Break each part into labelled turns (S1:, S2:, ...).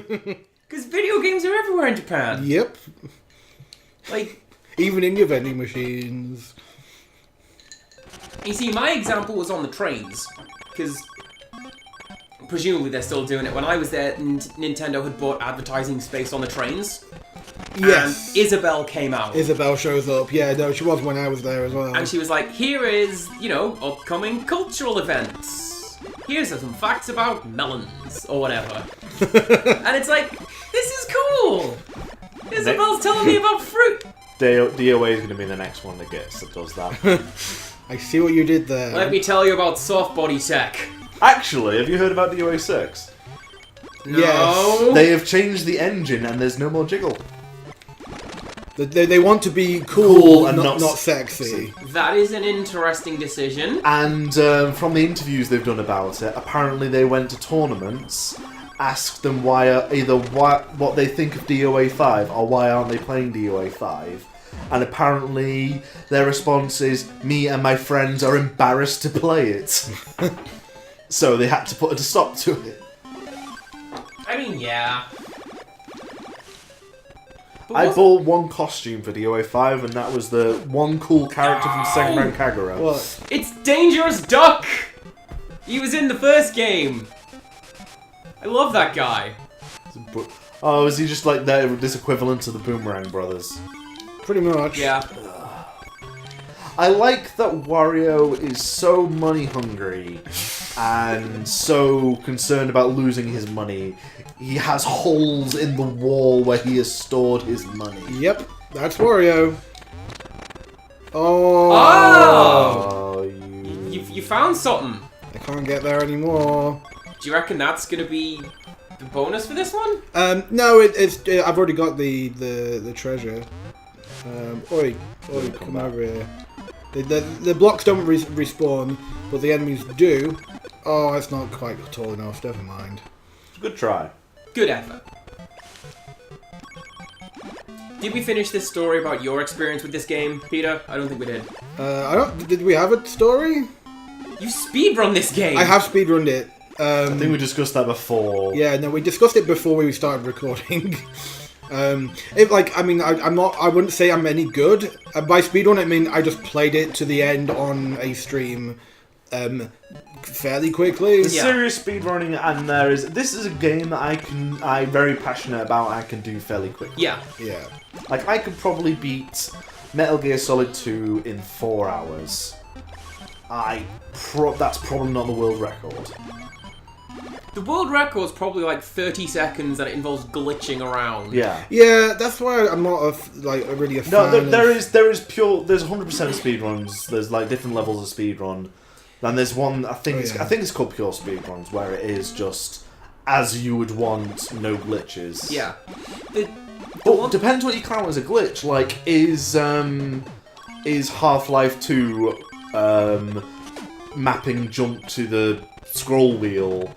S1: Because video games are everywhere in Japan.
S2: Yep.
S1: Like,
S2: even in your vending machines.
S1: You see, my example was on the trains, because presumably they're still doing it. When I was there, Nintendo had bought advertising space on the trains.
S2: Yes.
S1: And Isabelle came out.
S2: Isabelle shows up. Yeah, no, she was when I was there as well.
S1: And she was like, here is, upcoming cultural events. Here's some facts about melons, or whatever. And it's like, this is cool! Isabelle's telling me about fruit!
S3: DOA is going to be the next one that does that.
S2: I see what you did there.
S1: Let me tell you about soft body tech.
S3: Actually, have you heard about DOA 6?
S1: No.
S2: Yes.
S3: They have changed the engine and there's no more jiggle.
S2: They want to be cool and not sexy.
S3: See.
S1: That is an interesting decision.
S3: And from the interviews they've done about it, apparently they went to tournaments, asked them what they think of DOA 5 or why aren't they playing DOA 5. And apparently their response is, me and my friends are embarrassed to play it. So they had to put a stop to it.
S1: I mean, yeah.
S3: I bought one costume for DOA 5 and that was the one cool character from Second Rank Kagura.
S2: What?
S1: It's Dangerous Duck! He was in the first game. I love that guy.
S3: Oh, is he just like this equivalent to the Boomerang Brothers?
S2: Pretty much.
S1: Yeah.
S3: I like that Wario is so money hungry and so concerned about losing his money. He has holes in the wall where he has stored his money.
S2: Yep, that's Wario. Oh!
S3: Oh,
S1: You found something.
S2: I can't get there anymore.
S1: Do you reckon that's gonna be the bonus for this one?
S2: No, it's I've already got the treasure. Oi, come over here. The blocks don't respawn, but the enemies do. Oh, it's not quite tall enough. Never mind.
S3: Good try.
S1: Good effort. Did we finish this story about your experience with this game, Peter? I don't think we did.
S2: Did we have a story?
S1: You speedrun this game!
S2: I have speedrunned it.
S3: I think we discussed that before.
S2: Yeah, no, we discussed it before we started recording. I wouldn't say I'm any good. By speedrun, I mean I just played it to the end on a stream, fairly quickly.
S3: There's serious speedrunning, and this is a game that I'm very passionate about. I can do fairly quickly.
S1: Yeah.
S2: Yeah.
S3: Like I could probably beat Metal Gear Solid 2 in 4 hours. That's probably not the world record.
S1: The world record's probably like 30 seconds and it involves glitching around.
S3: Yeah.
S2: Yeah, that's why I'm not really a fan.
S3: No, there is 100% speedruns. There's like different levels of speedrun. And there's one I think it's called pure speedruns where it is just as you would want, no glitches.
S1: Yeah.
S3: But depends what you count as a glitch. Like is Half-Life 2 mapping jump to the scroll wheel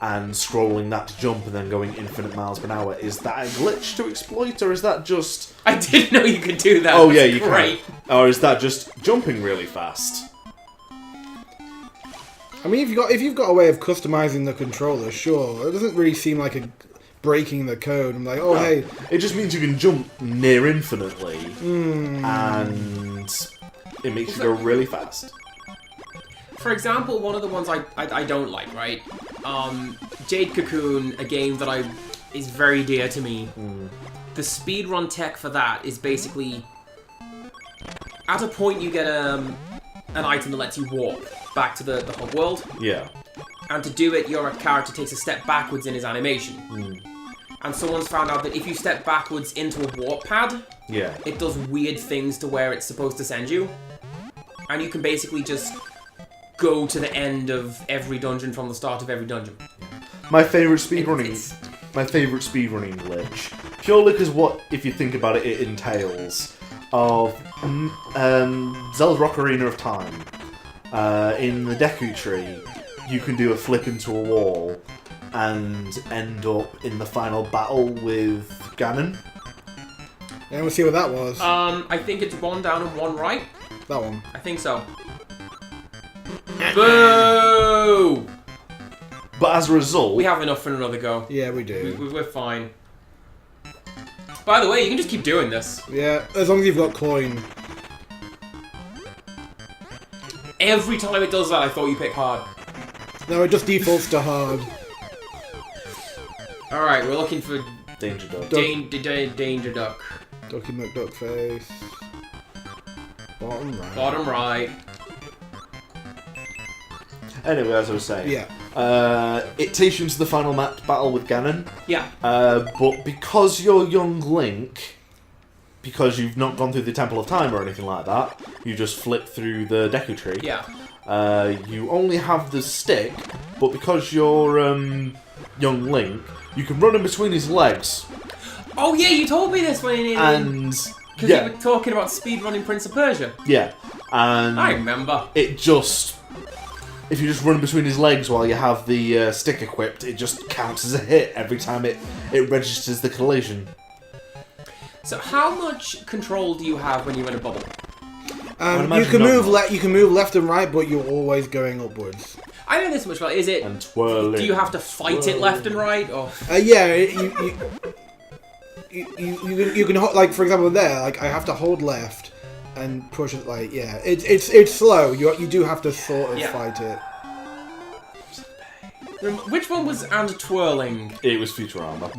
S3: and scrolling that to jump and then going infinite miles per hour, is that a glitch to exploit, or is that just...
S1: I didn't know you could do that.
S3: Oh yeah, you
S1: can.
S3: Or is that just jumping really fast?
S2: I mean, if you've got a way of customizing the controller, sure. It doesn't really seem like breaking the code. I'm like, hey...
S3: It just means you can jump near infinitely, and it makes you go really fast.
S1: For example, one of the ones I don't like, right? Jade Cocoon, a game that is very dear to me. The speedrun tech for that is basically... At a point you get an item that lets you warp back to the hub world.
S3: Yeah.
S1: And to do it, your character takes a step backwards in his animation. And someone's found out that if you step backwards into a warp pad, it does weird things to where it's supposed to send you. And you can basically just go to the end of every dungeon from the start of every dungeon.
S3: My favourite speedrunning glitch, purely because if you think about it, it entails of Zelda's Ocarina of Time. In the Deku Tree, you can do a flip into a wall and end up in the final battle with Ganon.
S2: Yeah, we'll see what that was.
S1: I think it's one down and one right.
S2: That one.
S1: I think so. Boo!
S3: But as a result...
S1: We have enough for another go.
S2: Yeah, we do.
S1: We're fine. By the way, you can just keep doing this.
S2: Yeah, as long as you've got coin.
S1: Every time it does that, I thought you pick hard.
S2: No, it just defaults to hard.
S1: Alright, we're looking for
S3: Danger Duck.
S1: Danger Duck.
S2: Ducky McDuckface. Bottom right.
S1: Bottom right.
S3: Anyway, as I was saying,
S2: Yeah.
S3: it takes you into the final battle with Ganon.
S1: Yeah.
S3: But because you're young Link, because you've not gone through the Temple of Time or anything like that, you just flip through the Deku Tree.
S1: Yeah.
S3: You only have the stick, but because you're young Link, you can run in between his legs.
S1: Oh yeah, you told me this when
S3: And
S1: because
S3: yeah,
S1: you were talking about speedrunning Prince of Persia.
S3: yeah, and
S1: I remember.
S3: it just, if you just run between his legs while you have the stick equipped, it just counts as a hit every time it registers the collision.
S1: So how much control do you have when you're in a bubble?
S2: You can move left and right, but you're always going upwards.
S1: I know this much about. Is it?
S3: And twirling.
S1: Do you have to fight it left and right, or?
S2: Yeah, you can like, for example, there, like I have to hold left and push it. Like, yeah, it's slow. You do have to sort of fight it.
S1: Which one was and twirling?
S3: It was Futurama.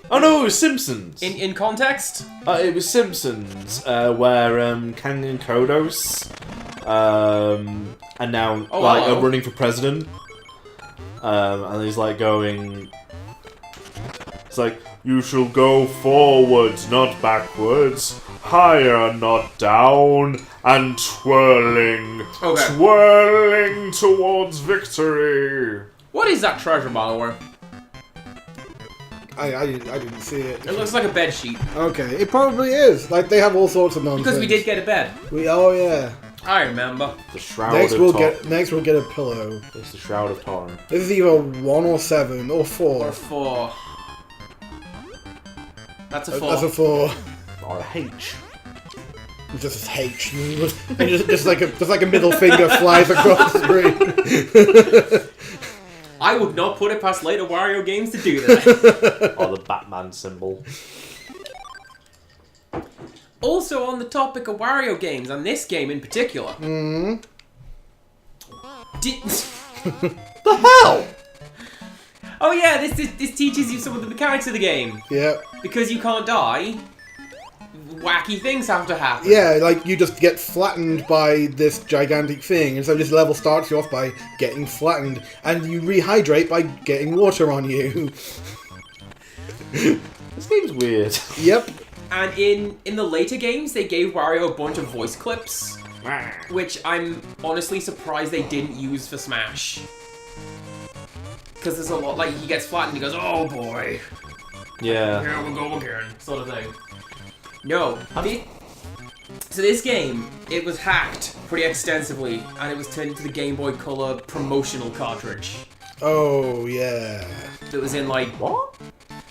S3: Oh no, it was Simpsons.
S1: In context?
S3: It was Simpsons, where Kang and Kodos are now are running for president, and he's like going. It's like, you shall go forwards, not backwards, higher, not down, and twirling, twirling towards victory.
S1: What is that treasure, by the way?
S2: I didn't see it.
S1: It looks like a bed sheet.
S2: Okay, it probably is. Like, they have all sorts of nonsense.
S1: Because we did get a bed.
S2: Oh yeah.
S1: I remember.
S3: The Shroud
S2: Next
S3: of
S2: we'll get a pillow.
S3: It's the Shroud of Torn.
S2: This is either 1 or 7 or 4.
S1: Or 4. That's a 4.
S2: That's a 4.
S3: Or a H.
S2: Just a H. And just like a middle finger flies across the screen.
S1: I would not put it past later Wario games to do that.
S3: Or the Batman symbol.
S1: Also on the topic of Wario games, and this game in particular.
S3: The hell?
S1: Oh yeah, this teaches you some of the mechanics of the game.
S2: Yeah.
S1: Because you can't die, wacky things have to happen.
S2: Yeah, like you just get flattened by this gigantic thing, and so this level starts you off by getting flattened, and you rehydrate by getting water on you.
S3: This game's weird.
S2: Yep.
S1: And in the later games, they gave Wario a bunch of voice clips, which I'm honestly surprised they didn't use for Smash. Because there's a lot, like, he gets flattened and he goes, oh boy.
S3: Yeah.
S1: Here we go again, sort of thing. No. So this game, it was hacked pretty extensively, and it was turned into the Game Boy Color promotional cartridge.
S2: Oh, yeah.
S1: That was in, like...
S3: What?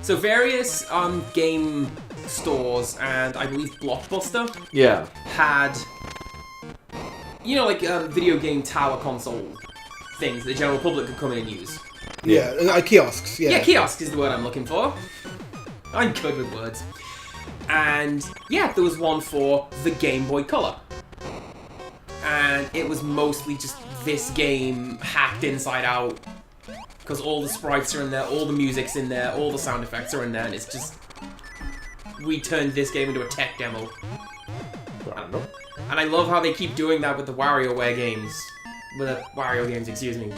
S1: So various game stores, and I believe Blockbuster, had, you know, like video game tower console things that the general public could come in and use.
S2: Yeah, kiosks, yeah.
S1: Yeah, kiosk is the word I'm looking for. I'm good with words. And, yeah, there was one for the Game Boy Color. And it was mostly just this game hacked inside out. Because all the sprites are in there, all the music's in there, all the sound effects are in there, and it's just... We turned this game into a tech demo. And I love how they keep doing that with the WarioWare games. With the Wario games, excuse me.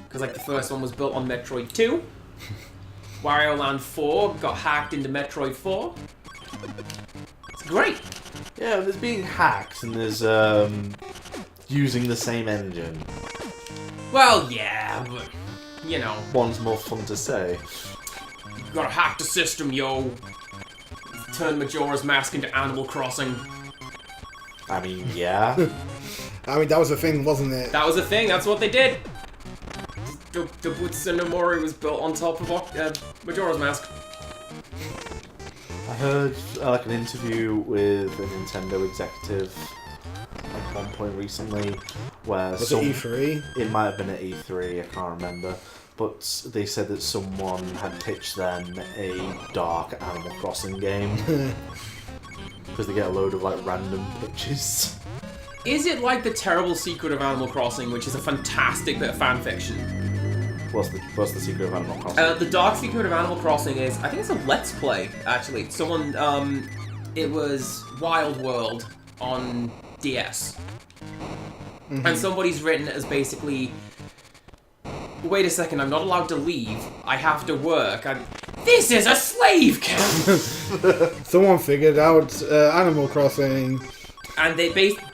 S1: Because, like, the first one was built on Metroid 2. Wario Land 4 got hacked into Metroid 4. It's great.
S3: Yeah, there's being hacked and there's using the same engine.
S1: Well, yeah, but, you know.
S3: One's more fun to say.
S1: You gotta hack the system, yo. Turn Majora's Mask into Animal Crossing.
S3: I mean, yeah.
S2: I mean, that was a thing, wasn't it?
S1: That was a thing, that's what they did. The Butsu no Mori was built on top of Majora's Mask.
S3: I heard like an interview with a Nintendo executive at one point recently where
S2: Was it E3?
S3: It might have been at E3, I can't remember. But they said that someone had pitched them a dark Animal Crossing game. Because they get a load of like random pitches.
S1: Is it like The Terrible Secret of Animal Crossing, which is a fantastic bit of fan fiction?
S3: What's the secret of Animal Crossing?
S1: The dark secret of Animal Crossing is, I think it's a Let's Play, actually. Someone, it was Wild World on DS. And somebody's written it as basically, wait a second, I'm not allowed to leave. I have to work. This is a slave camp!
S2: Someone figured out Animal Crossing.
S1: And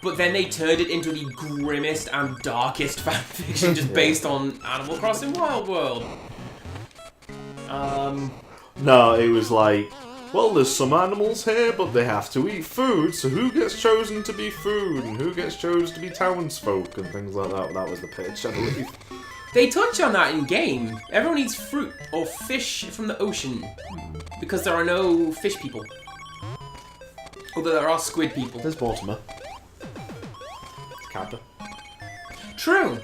S1: but then they turned it into the grimmest and darkest fanfiction just based on Animal Crossing Wild World.
S3: No, it was like, well, there's some animals here, but they have to eat food, so who gets chosen to be food, and who gets chosen to be townsfolk, and things like that. That was the pitch, I believe.
S1: They touch on that in game. Everyone eats fruit or fish from the ocean because there are no fish people. Although there are squid people.
S3: There's Mortimer. Kappa.
S1: True.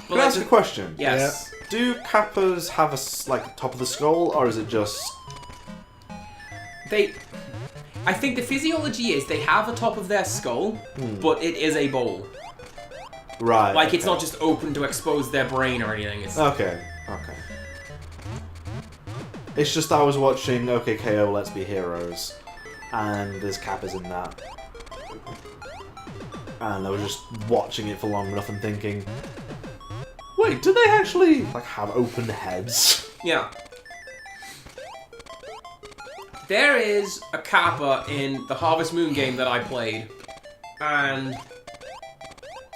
S3: Can I ask a question?
S1: Yes.
S3: Yeah. Do Kappas have a top of the skull, or is it just...
S1: I think the physiology is they have a top of their skull, but it is a bowl.
S3: Right.
S1: Like, it's not just open to expose their brain or anything. It's...
S3: Okay. It's just I was watching OKKO Let's Be Heroes, and there's Kappas in that. And I was just watching it for long enough and thinking, wait, do they actually have open heads?
S1: Yeah. There is a Kappa in the Harvest Moon game that I played, and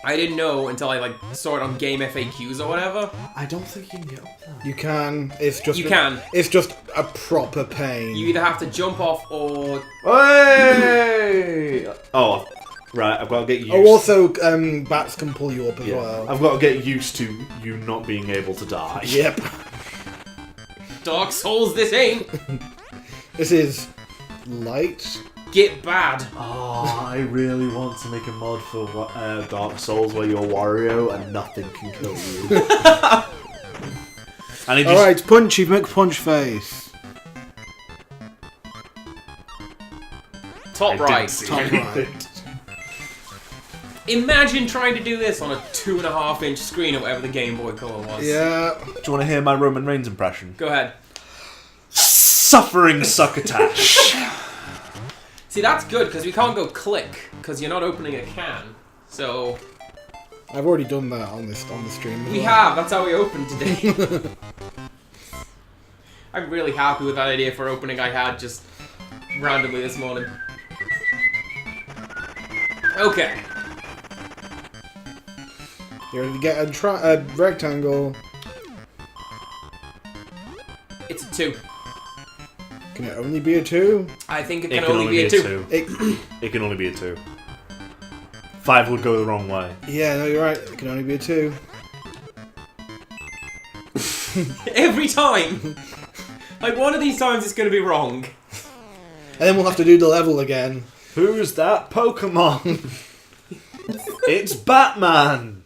S1: I didn't know until I saw it on Game FAQs or whatever.
S3: I don't think you can get up there.
S2: You can. It's just.
S1: You can.
S2: It's just a proper pain.
S1: You either have to jump off or.
S3: Hey! Oh, right. I've got to get used.
S2: Oh, also, bats can pull you up as well.
S3: I've got to get used to you not being able to die.
S2: Yep.
S1: Dark Souls, this ain't.
S2: This is light.
S1: Get bad.
S3: Oh, I really want to make a mod for Dark Souls where you're Wario and nothing can kill you. And just...
S2: Alright, punchy, make punch face.
S1: Top right.
S2: Top right.
S1: Imagine trying to do this on a 2.5-inch screen or whatever the Game Boy Color was.
S2: Yeah.
S3: Do you want to hear my Roman Reigns impression?
S1: Go ahead.
S3: Suffering succotash.
S1: See, that's good, because we can't go click, because you're not opening a can. So...
S2: I've already done that on the stream.
S1: We have, that's how we opened today. I'm really happy with that idea for opening I had just randomly this morning. Okay.
S2: You're going to get a rectangle.
S1: It's a 2.
S2: Can it only be a 2?
S1: I think it can only be a 2.
S3: It can only be a 2. 5 would go the wrong way.
S2: Yeah, no, you're right. It can only be a 2.
S1: Every time! One of these times it's going to be wrong.
S2: And then we'll have to do the level again.
S3: Who's that Pokemon? It's Batman!